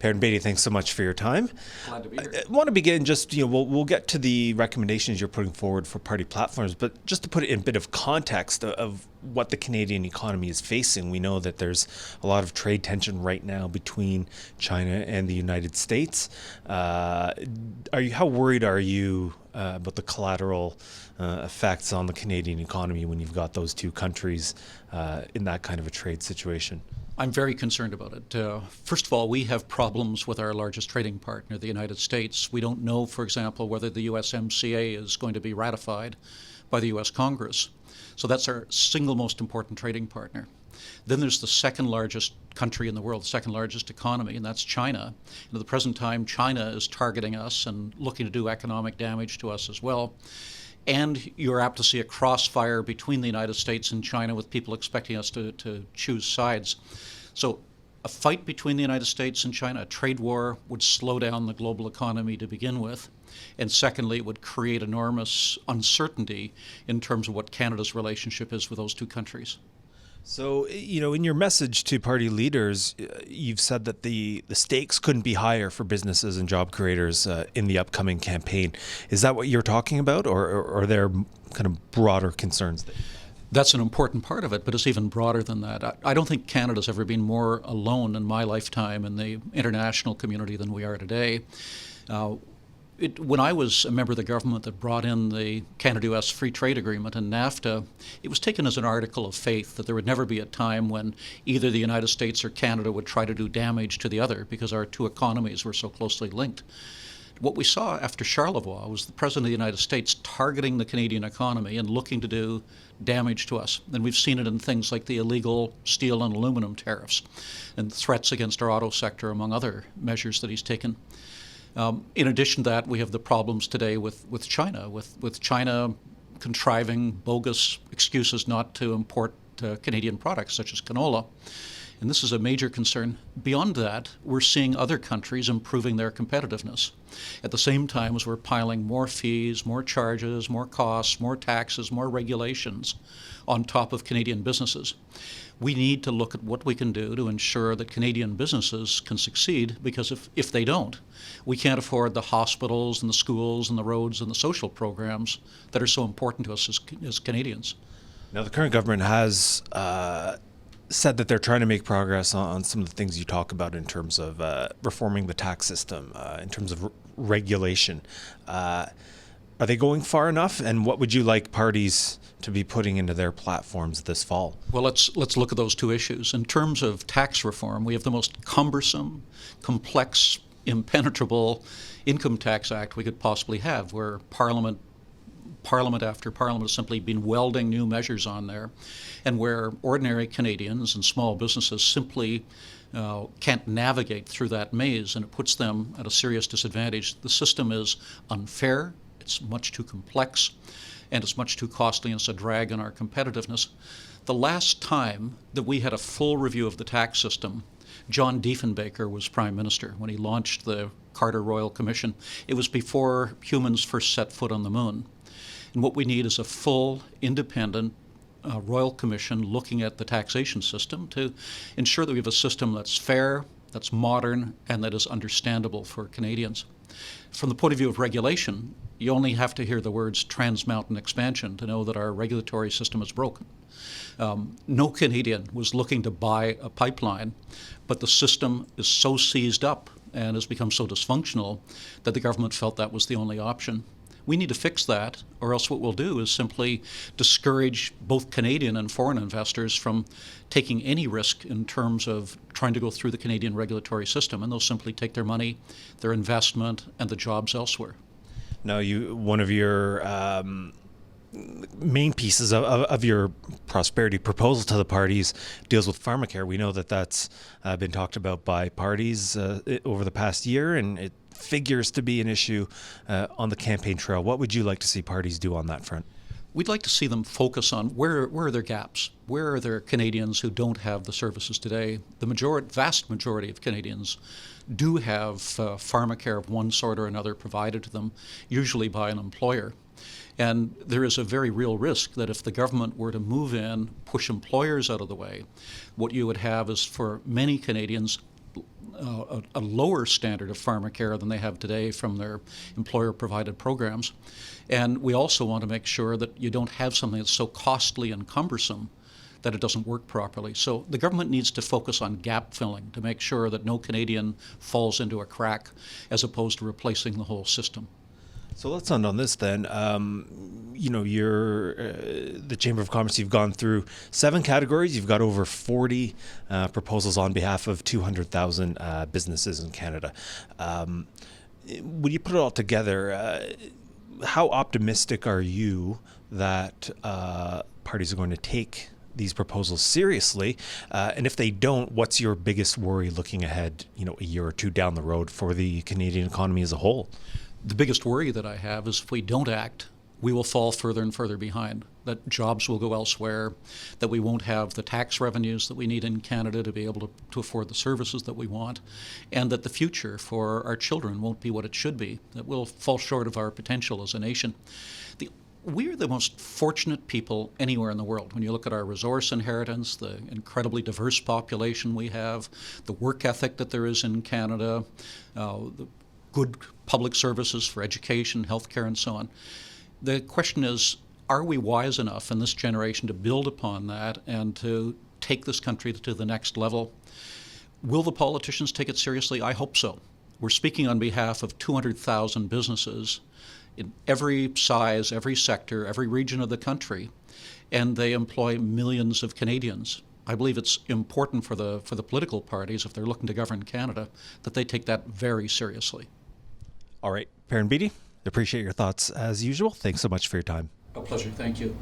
Perrin, Beatty, thanks so much for your time. Glad to be here. I want to begin just, we'll get to the recommendations you're putting forward for party platforms, but just to put it in a bit of context of what the Canadian economy is facing, we know that there's a lot of trade tension right now between China and the United States. How worried are you about the collateral effects on the Canadian economy when you've got those two countries in that kind of a trade situation? I'm very concerned about it. First of all, we have problems with our largest trading partner, the United States. We don't know, for example, whether the USMCA is going to be ratified by the U.S. Congress. So that's our single most important trading partner. Then there's the second largest country in the world, the second largest economy, and that's China. And at the present time, China is targeting us and looking to do economic damage to us as well. And you're apt to see a crossfire between the United States and China with people expecting us to choose sides. So a fight between the United States and China, a trade war, would slow down the global economy to begin with. And secondly, it would create enormous uncertainty in terms of what Canada's relationship is with those two countries. So, in your message to party leaders, you've said that the stakes couldn't be higher for businesses and job creators in the upcoming campaign. Is that what you're talking about, or are there kind of broader concerns? That's an important part of it, but it's even broader than that. I don't think Canada's ever been more alone in my lifetime in the international community than we are today. When I was a member of the government that brought in the Canada-US Free Trade Agreement and NAFTA, it was taken as an article of faith that there would never be a time when either the United States or Canada would try to do damage to the other because our two economies were so closely linked. What we saw after Charlevoix was the President of the United States targeting the Canadian economy and looking to do damage to us. And we've seen it in things like the illegal steel and aluminum tariffs and threats against our auto sector, among other measures that he's taken. In addition to that, we have the problems today with China, with China contriving bogus excuses not to import Canadian products such as canola. And this is a major concern. Beyond that, we're seeing other countries improving their competitiveness. At the same time as we're piling more fees, more charges, more costs, more taxes, more regulations on top of Canadian businesses. We need to look at what we can do to ensure that Canadian businesses can succeed, because if they don't, we can't afford the hospitals and the schools and the roads and the social programs that are so important to us as Canadians. Now, the current government has said that they're trying to make progress on some of the things you talk about in terms of reforming the tax system, in terms of regulation. Are they going far enough? And what would you like parties to be putting into their platforms this fall? Well, let's look at those two issues. In terms of tax reform, we have the most cumbersome, complex, impenetrable income tax act we could possibly have, where Parliament after Parliament has simply been welding new measures on there, and where ordinary Canadians and small businesses simply can't navigate through that maze, and it puts them at a serious disadvantage. The system is unfair, it's much too complex, and it's much too costly, and it's a drag on our competitiveness. The last time that we had a full review of the tax system, John Diefenbaker was Prime Minister when he launched the Carter Royal Commission. It was before humans first set foot on the moon. And what we need is a full, independent Royal Commission looking at the taxation system to ensure that we have a system that's fair, that's modern, and that is understandable for Canadians. From the point of view of regulation, you only have to hear the words Trans Mountain expansion to know that our regulatory system is broken. No Canadian was looking to buy a pipeline, but the system is so seized up and has become so dysfunctional that the government felt that was the only option. We need to fix that, or else what we'll do is simply discourage both Canadian and foreign investors from taking any risk in terms of trying to go through the Canadian regulatory system, and they'll simply take their money, their investment, and the jobs elsewhere. Now, one of your main pieces of your prosperity proposal to the parties deals with pharmacare. We know that that's been talked about by parties over the past year, and it figures to be an issue on the campaign trail. What would you like to see parties do on that front? We'd like to see them focus on where are their gaps? Where are there Canadians who don't have the services today? The vast majority of Canadians do have pharmacare of one sort or another provided to them, usually by an employer. And there is a very real risk that if the government were to move in, push employers out of the way, what you would have is, for many Canadians, a lower standard of pharmacare than they have today from their employer-provided programs. And we also want to make sure that you don't have something that's so costly and cumbersome that it doesn't work properly. So the government needs to focus on gap filling to make sure that no Canadian falls into a crack as opposed to replacing the whole system. So let's end on this then. You're the Chamber of Commerce. You've gone through 7 categories. You've got over 40 proposals on behalf of 200,000 businesses in Canada. When you put it all together, how optimistic are you that parties are going to take these proposals seriously? And if they don't, what's your biggest worry looking ahead, a year or two down the road for the Canadian economy as a whole? The biggest worry that I have is if we don't act, we will fall further and further behind, that jobs will go elsewhere, that we won't have the tax revenues that we need in Canada to be able to afford the services that we want, and that the future for our children won't be what it should be, that we'll fall short of our potential as a nation. We're the most fortunate people anywhere in the world. When you look at our resource inheritance, the incredibly diverse population we have, the work ethic that there is in Canada, the good public services for education, healthcare, and so on. The question is, are we wise enough in this generation to build upon that and to take this country to the next level? Will the politicians take it seriously? I hope so. We're speaking on behalf of 200,000 businesses in every size, every sector, every region of the country, and they employ millions of Canadians. I believe it's important for the political parties, if they're looking to govern Canada, that they take that very seriously. All right, Perrin, Beatty, appreciate your thoughts as usual. Thanks so much for your time. A pleasure. Thank you.